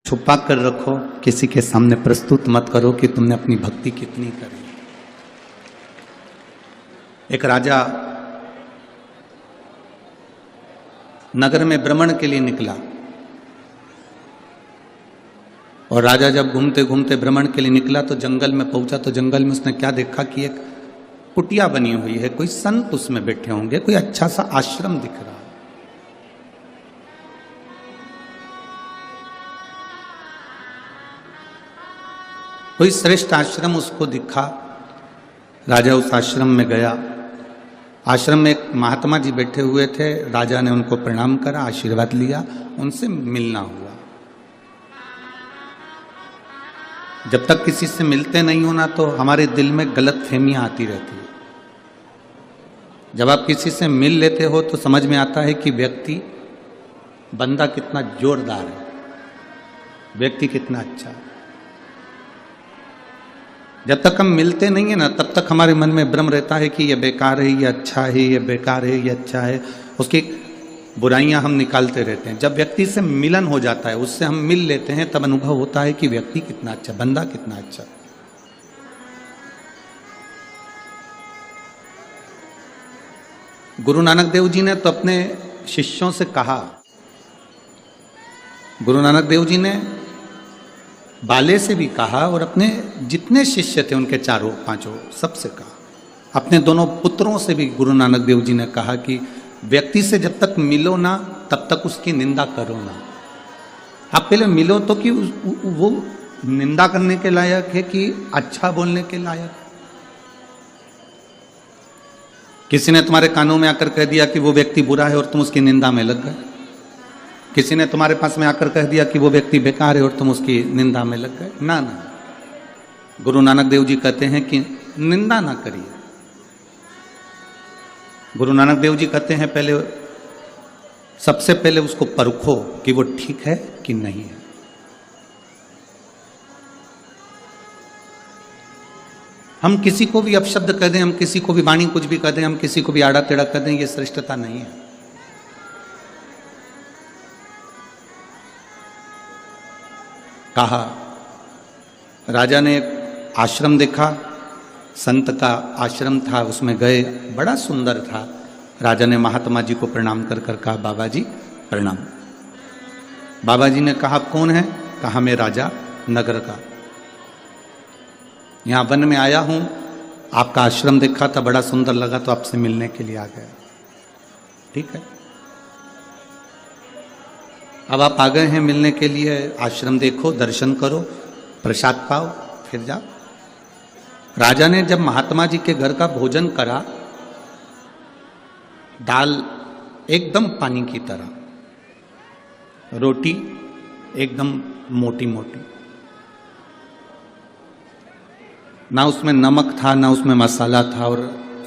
छुपा कर रखो, किसी के सामने प्रस्तुत मत करो कि तुमने अपनी भक्ति कितनी करी। एक राजा नगर में भ्रमण के लिए निकला और राजा जब घूमते घूमते भ्रमण के लिए निकला तो जंगल में पहुंचा तो जंगल में उसने क्या देखा कि एक कुटिया बनी हुई है, कोई संत उसमें बैठे होंगे, कोई अच्छा सा आश्रम दिख रहा है। कोई श्रेष्ठ आश्रम उसको दिखा। राजा उस आश्रम में गया। आश्रम में एक महात्मा जी बैठे हुए थे। राजा ने उनको प्रणाम करा, आशीर्वाद लिया, उनसे मिलना हुआ। जब तक किसी से मिलते नहीं हो ना तो हमारे दिल में गलत फहमियां आती रहती है। जब आप किसी से मिल लेते हो तो समझ में आता है कि व्यक्ति, बंदा कितना जोरदार है, व्यक्ति कितना अच्छा है। जब तक हम मिलते नहीं है ना तब तक हमारे मन में भ्रम रहता है कि ये बेकार है, ये अच्छा है, ये बेकार है, ये अच्छा है, उसकी बुराइयां हम निकालते रहते हैं। जब व्यक्ति से मिलन हो जाता है, उससे हम मिल लेते हैं, तब अनुभव होता है कि व्यक्ति कितना अच्छा, बंदा कितना अच्छा। गुरु नानक देव जी ने तो अपने शिष्यों से कहा, गुरु नानक देव जी ने बाले से भी कहा और अपने जितने शिष्य थे उनके चारों पांचों सबसे कहा। अपने दोनों पुत्रों से भी गुरु नानक देव जी ने कहा कि व्यक्ति से जब तक मिलो ना तब तक उसकी निंदा करो ना। आप पहले मिलो तो कि वो निंदा करने के लायक है कि अच्छा बोलने के लायक है। किसी ने तुम्हारे कानों में आकर कह दिया कि वो व्यक्ति बुरा है और तुम उसकी निंदा में लग गए। किसी ने तुम्हारे पास में आकर कह दिया कि वो व्यक्ति बेकार है और तुम उसकी निंदा में लग गए। ना ना, गुरु नानक देव जी कहते हैं कि निंदा ना करिए। गुरु नानक देव जी कहते हैं पहले, सबसे पहले उसको परखो कि वो ठीक है कि नहीं है। हम किसी को भी अपशब्द कह दें, हम किसी को भी वाणी कुछ भी कह दें, हम किसी को भी आड़ा टेढ़ा कह दें, ये श्रेष्ठता नहीं है। कहा, राजा ने एक आश्रम देखा, संत का आश्रम था, उसमें गए, बड़ा सुंदर था। राजा ने महात्मा जी को प्रणाम कर कर कहा, बाबा जी प्रणाम। बाबा जी ने कहा, कौन है? कहा, मैं राजा नगर का, यहाँ वन में आया हूँ, आपका आश्रम देखा था, बड़ा सुंदर लगा तो आपसे मिलने के लिए आ गया। ठीक है, अब आप आ गए हैं मिलने के लिए, आश्रम देखो, दर्शन करो, प्रसाद पाओ, फिर जाओ। राजा ने जब महात्मा जी के घर का भोजन करा, दाल एकदम पानी की तरह, रोटी एकदम मोटी मोटी, ना उसमें नमक था ना उसमें मसाला था। और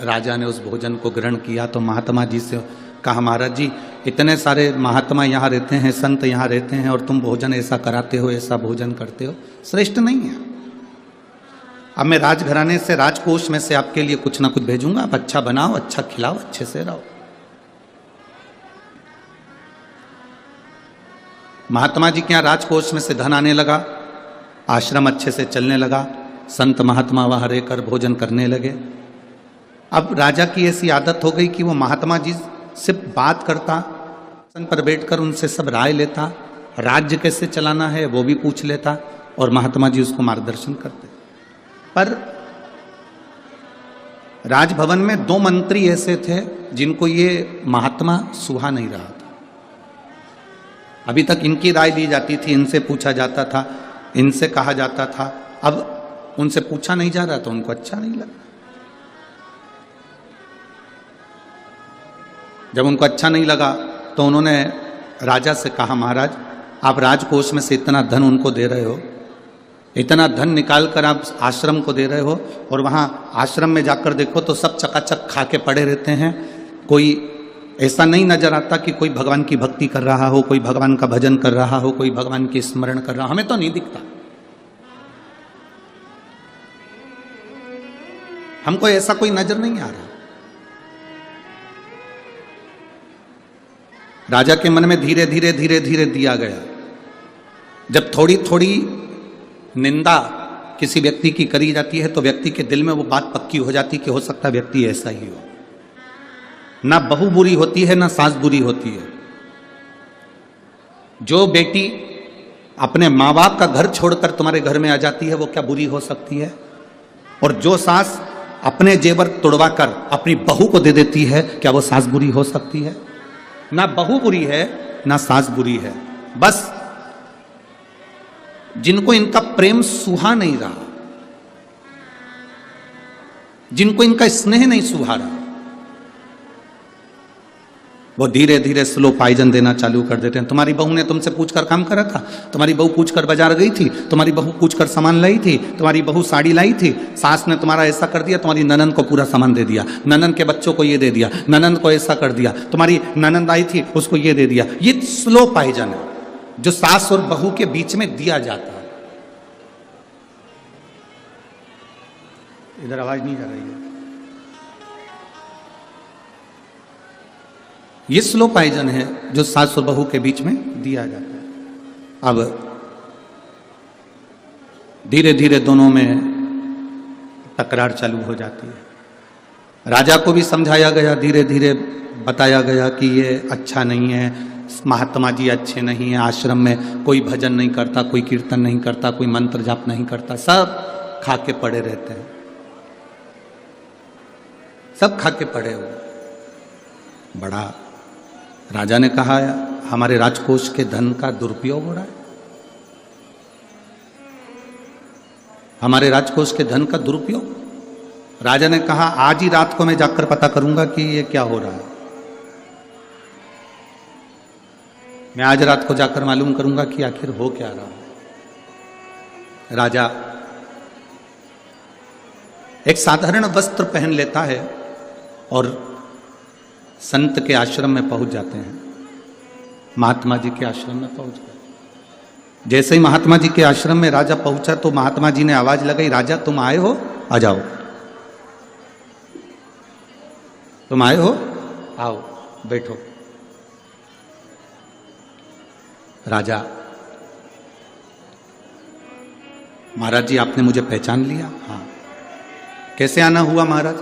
राजा ने उस भोजन को ग्रहण किया तो महात्मा जी से कहा, महाराज जी इतने सारे महात्मा यहाँ रहते हैं, संत यहाँ रहते हैं और तुम भोजन ऐसा कराते हो, ऐसा भोजन करते हो, श्रेष्ठ नहीं है। अब मैं राजघराने से, राजकोष में से आपके लिए कुछ ना कुछ भेजूंगा, आप अच्छा बनाओ, अच्छा खिलाओ, अच्छे से रहो। महात्मा जी के यहाँ राजकोष में से धन आने लगा, आश्रम अच्छे से चलने लगा, संत महात्मा वहां रहकर भोजन करने लगे। अब राजा की ऐसी आदत हो गई कि वो महात्मा जी से बात करता, पर बैठकर उनसे सब राय लेता, राज्य कैसे चलाना है वो भी पूछ लेता और महात्मा जी उसको मार्गदर्शन करते। पर राजभवन में 2 मंत्री ऐसे थे जिनको ये महात्मा सुहा नहीं रहा था। अभी तक इनकी राय ली जाती थी, इनसे पूछा जाता था, इनसे कहा जाता था, अब उनसे पूछा नहीं जा रहा तो उनको अच्छा नहीं लगा। जब उनको अच्छा नहीं लगा तो उन्होंने राजा से कहा, महाराज आप राजकोष में से इतना धन उनको दे रहे हो, इतना धन निकाल कर आप आश्रम को दे रहे हो और वहाँ आश्रम में जाकर देखो तो सब चकाचक खा के पड़े रहते हैं, कोई ऐसा नहीं नजर आता कि कोई भगवान की भक्ति कर रहा हो, कोई भगवान का भजन कर रहा हो, कोई भगवान की स्मरण कर रहा हो, हमें तो नहीं दिखता। हमको ऐसा कोई नजर नहीं आ रहा। राजा के मन में धीरे धीरे धीरे धीरे दिया गया जब थोड़ी थोड़ी निंदा किसी व्यक्ति की करी जाती है तो व्यक्ति के दिल में वो बात पक्की हो जाती कि हो सकता है व्यक्ति ऐसा ही हो। ना बहू बुरी होती है ना सास बुरी होती है। जो बेटी अपने माँ बाप का घर छोड़कर तुम्हारे घर में आ जाती है वो क्या बुरी हो सकती है? और जो सास अपने जेवर तोड़वा कर अपनी बहू को दे देती है, क्या वो सास बुरी हो सकती है? ना बहू बुरी है ना सास बुरी है। बस जिनको इनका प्रेम सुहा नहीं रहा, जिनको इनका स्नेह नहीं सुहा रहा, वो धीरे धीरे स्लो पॉइजन देना चालू कर देते हैं। तुम्हारी बहू ने तुमसे पूछकर काम करा था, तुम्हारी बहू पूछकर बाजार गई थी, तुम्हारी बहू पूछकर सामान लाई थी, तुम्हारी बहू साड़ी लाई थी, सास ने तुम्हारा ऐसा कर दिया, तुम्हारी ननंद को पूरा सामान दे दिया, ननंद के बच्चों को ये दे दिया, ननंद को ऐसा कर दिया, तुम्हारी ननंद आई थी उसको ये दे दिया। ये स्लो पॉइजन है जो सास और बहू के बीच में दिया जाता है। इधर आवाज नहीं जा रही है। ये स्लो पॉइजन है जो सास और बहू के बीच में दिया जाता है। अब धीरे धीरे दोनों में तकरार चालू हो जाती है। राजा को भी समझाया गया, धीरे धीरे बताया गया कि ये अच्छा नहीं है, महात्मा जी अच्छे नहीं है, आश्रम में कोई भजन नहीं करता, कोई कीर्तन नहीं करता, कोई मंत्र जाप नहीं करता, सब खा के पड़े रहते हैं, सब खा के पड़े हुए। बड़ा राजा ने कहा हमारे राजकोष के धन का दुरुपयोग हो रहा है, हमारे राजकोष के धन का दुरुपयोग। राजा ने कहा आज ही रात को मैं जाकर पता करूंगा कि ये क्या हो रहा है, मैं आज रात को जाकर मालूम करूंगा कि आखिर हो क्या रहा है। राजा एक साधारण वस्त्र पहन लेता है और संत के आश्रम में पहुंच जाते हैं, महात्मा जी के आश्रम में पहुंच गए। जैसे ही महात्मा जी के आश्रम में राजा पहुंचा तो महात्मा जी ने आवाज लगाई, राजा तुम आए हो, आ जाओ, तुम आए हो, आओ बैठो। राजा, महाराज जी आपने मुझे पहचान लिया? हाँ। कैसे आना हुआ महाराज?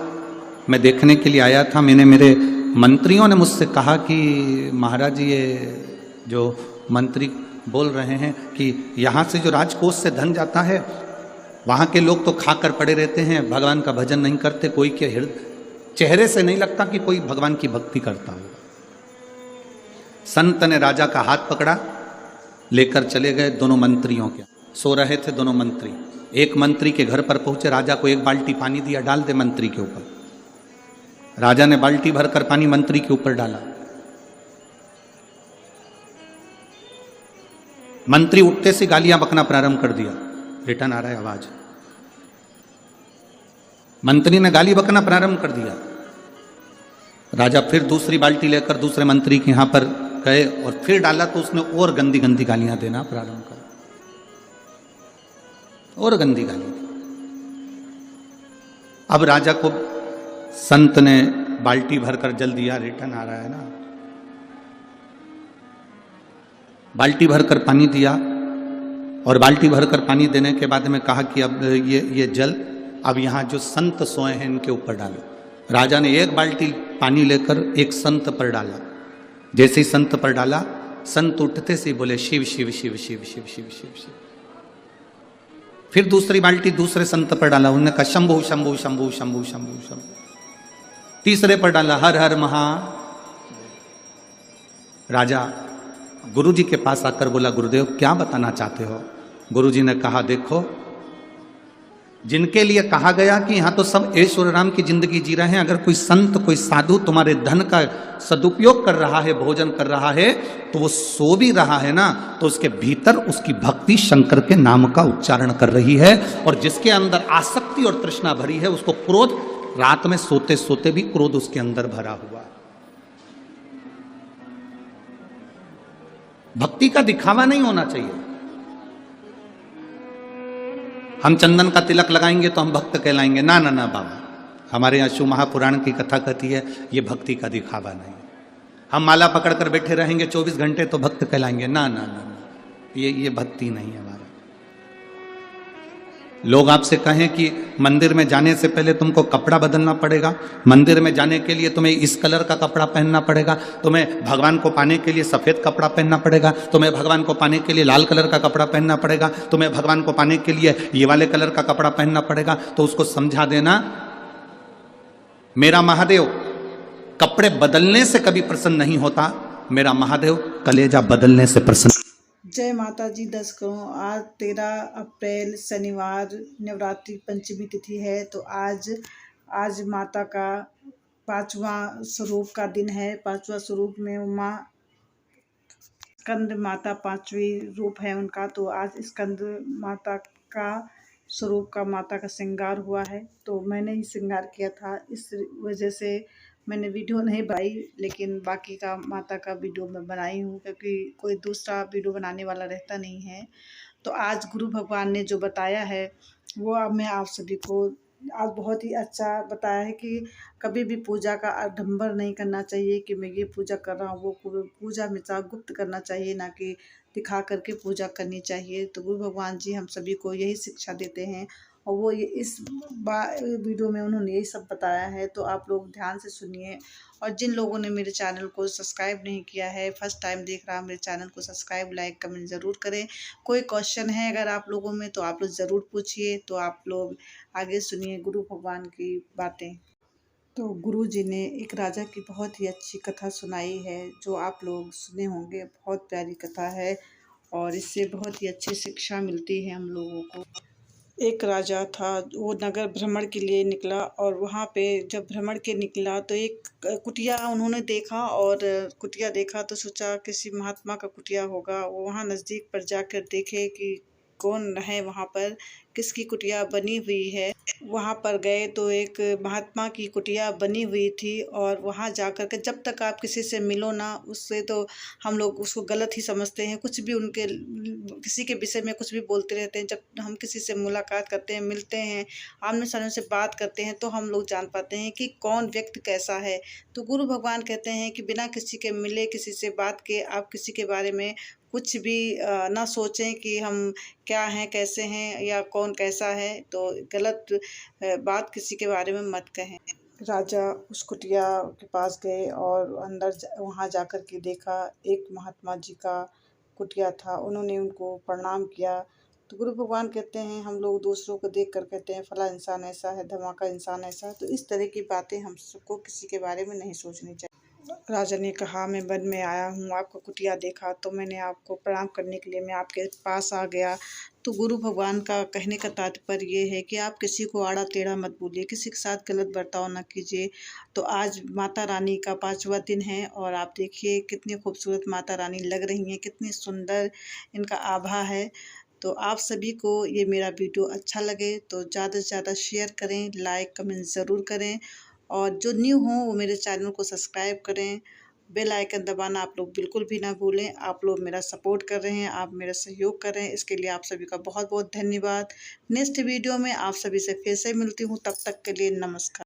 मैं देखने के लिए आया था, मैंने मेरे मंत्रियों ने मुझसे कहा कि महाराज ये जो मंत्री बोल रहे हैं कि यहाँ से जो राजकोष से धन जाता है वहाँ के लोग तो खाकर पड़े रहते हैं, भगवान का भजन नहीं करते, कोई के चेहरे से नहीं लगता कि कोई भगवान की भक्ति करता हो। संत ने राजा का हाथ पकड़ा, लेकर चले गए दोनों मंत्रियों के। सो रहे थे दोनों मंत्री, एक मंत्री के घर पर पहुंचे, राजा को एक बाल्टी पानी दिया, डाल दे मंत्री के ऊपर। राजा ने बाल्टी भरकर पानी मंत्री के ऊपर डाला। मंत्री उठते से गालियां बकना प्रारंभ कर दिया। रिटर्न आ रहा है आवाज। मंत्री ने गाली बकना प्रारंभ कर दिया। राजा फिर दूसरी बाल्टी लेकर दूसरे मंत्री के यहां पर गए और फिर डाला तो उसने और गंदी गंदी गालियां देना प्रारंभ कर, और गंदी गाली। अब राजा को संत ने बाल्टी भरकर जल दिया, रिटर्न आ रहा है ना, बाल्टी भरकर पानी दिया और बाल्टी भरकर पानी देने के बाद में कहा कि अब ये जल अब यहाँ जो संत सोए हैं इनके ऊपर डालो। राजा ने एक बाल्टी पानी लेकर एक संत पर डाला। जैसे ही संत पर डाला, संत उठते से बोले शिव शिव शिव शिव शिव शिव शिव शिव। फिर दूसरी बाल्टी दूसरे संत पर डाला, उन्होंने कहा शंभु शंभु शंभु शंभु शंभु शंभु। तीसरे पर डाला हर हर महा। राजा गुरुजी के पास आकर बोला, गुरुदेव क्या बताना चाहते हो? गुरुजी ने कहा देखो, जिनके लिए कहा गया कि यहाँ तो सब ऐश्वर्य राम की जिंदगी जी रहे हैं, अगर कोई संत कोई साधु तुम्हारे धन का सदुपयोग कर रहा है, भोजन कर रहा है, तो वो सो भी रहा है ना, तो उसके भीतर उसकी भक्ति शंकर के नाम का उच्चारण कर रही है। और जिसके अंदर आसक्ति और तृष्णा भरी है, उसको क्रोध, रात में सोते सोते भी क्रोध उसके अंदर भरा हुआ है। भक्ति का दिखावा नहीं होना चाहिए। हम चंदन का तिलक लगाएंगे तो हम भक्त कहलाएंगे, ना ना ना बाबा, हमारे यहाँ शिव महापुराण की कथा कहती है ये भक्ति का दिखावा नहीं। हम माला पकड़कर बैठे रहेंगे 24 घंटे तो भक्त कहलाएंगे, ना ना ना। ये भक्ति नहीं है हमारा। लोग आपसे कहें कि मंदिर में जाने से पहले तुमको कपड़ा बदलना पड़ेगा, मंदिर में जाने के लिए तुम्हें इस कलर का कपड़ा पहनना पड़ेगा, तुम्हें भगवान को पाने के लिए सफेद कपड़ा पहनना पड़ेगा, तुम्हें भगवान को पाने के लिए लाल कलर का कपड़ा पहनना पड़ेगा, तुम्हें भगवान को पाने के लिए ये वाले कलर का कपड़ा पहनना पड़ेगा, तो उसको समझा देना मेरा महादेव कपड़े बदलने से कभी प्रसन्न नहीं होता, मेरा महादेव कलेजा बदलने से प्रसन्न। जय माता जी। दर्शकों, आज 13 अप्रैल शनिवार नवरात्रि पंचमी तिथि है। तो आज माता का 5वां स्वरूप का दिन है। 5वां स्वरूप में उमा स्कंद माता 5वीं रूप है उनका। तो आज स्कंद माता का स्वरूप का माता का श्रृंगार हुआ है। तो मैंने ही श्रृंगार किया था, इस वजह से मैंने वीडियो नहीं बनाई, लेकिन बाकी का माता का वीडियो मैं बनाई हूँ, क्योंकि कोई दूसरा वीडियो बनाने वाला रहता नहीं है। तो आज गुरु भगवान ने जो बताया है वो अब मैं आप सभी को आज बहुत ही अच्छा बताया है कि कभी भी पूजा का आडंबर नहीं करना चाहिए कि मैं ये पूजा कर रहा हूँ, वो पूजा हमेशा गुप्त करना चाहिए, ना कि दिखा करके पूजा करनी चाहिए। तो गुरु भगवान जी हम सभी को यही शिक्षा देते हैं, और वो ये इस वीडियो में उन्होंने यही सब बताया है। तो आप लोग ध्यान से सुनिए। और जिन लोगों ने मेरे चैनल को सब्सक्राइब नहीं किया है, फर्स्ट टाइम देख रहा मेरे चैनल को सब्सक्राइब, लाइक, कमेंट ज़रूर करें। कोई क्वेश्चन है अगर आप लोगों में तो आप लोग ज़रूर पूछिए। तो आप लोग आगे सुनिए गुरु भगवान की बातें। तो गुरु जी ने एक राजा की बहुत ही अच्छी कथा सुनाई है, जो आप लोग सुने होंगे। बहुत प्यारी कथा है और इससे बहुत ही अच्छी शिक्षा मिलती है हम लोगों को। एक राजा था, वो नगर भ्रमण के लिए निकला, और वहाँ पे जब भ्रमण के निकला तो एक कुटिया उन्होंने देखा, और कुटिया देखा तो सोचा किसी महात्मा का कुटिया होगा। वो वहाँ नज़दीक पर जाकर देखे कि कौन है वहाँ पर, किसकी कुटिया बनी हुई है। वहाँ पर गए तो एक महात्मा की कुटिया बनी हुई थी, और वहाँ जाकर के जब तक आप किसी से मिलो ना, उससे तो हम लोग उसको गलत ही समझते हैं, कुछ भी उनके किसी के विषय में कुछ भी बोलते रहते हैं। जब हम किसी से मुलाकात करते हैं, मिलते हैं, आमने सामने से बात करते हैं, तो हम लोग जान पाते हैं कि कौन व्यक्ति कैसा है। तो गुरु भगवान कहते हैं कि बिना किसी के मिले, किसी से बात के आप किसी के बारे में कुछ भी ना सोचें कि हम क्या हैं, कैसे हैं, या कौन कैसा है। तो गलत बात किसी के बारे में मत कहें। राजा उस कुटिया के पास गए और अंदर वहाँ जाकर के देखा एक महात्मा जी का कुटिया था। उन्होंने उनको प्रणाम किया। तो गुरु भगवान कहते हैं हम लोग दूसरों को देख कर कहते हैं फला इंसान ऐसा है, धमाका इंसान ऐसा है। तो इस तरह की बातें हम सबको किसी के बारे में नहीं सोचनी चाहिए। राजा ने कहा मैं वन में आया हूँ, आपका कुटिया देखा तो मैंने आपको प्रणाम करने के लिए मैं आपके पास आ गया। तो गुरु भगवान का कहने का तात्पर्य ये है कि आप किसी को आड़ा टेढ़ा मत बोलिए, किसी के साथ गलत बर्ताव न कीजिए। तो आज माता रानी का 5वां दिन है, और आप देखिए कितनी खूबसूरत माता रानी लग रही हैं, कितनी सुंदर इनका आभा है। तो आप सभी को ये मेरा वीडियो अच्छा लगे तो ज़्यादा से ज़्यादा शेयर करें, लाइक, कमेंट ज़रूर करें, और जो न्यू हों वो मेरे चैनल को सब्सक्राइब करें। बेल आइकन दबाना आप लोग बिल्कुल भी ना भूलें। आप लोग मेरा सपोर्ट कर रहे हैं, आप मेरा सहयोग कर रहे हैं, इसके लिए आप सभी का बहुत बहुत धन्यवाद। नेक्स्ट वीडियो में आप सभी से फिर से मिलती हूँ, तब तक के लिए नमस्कार।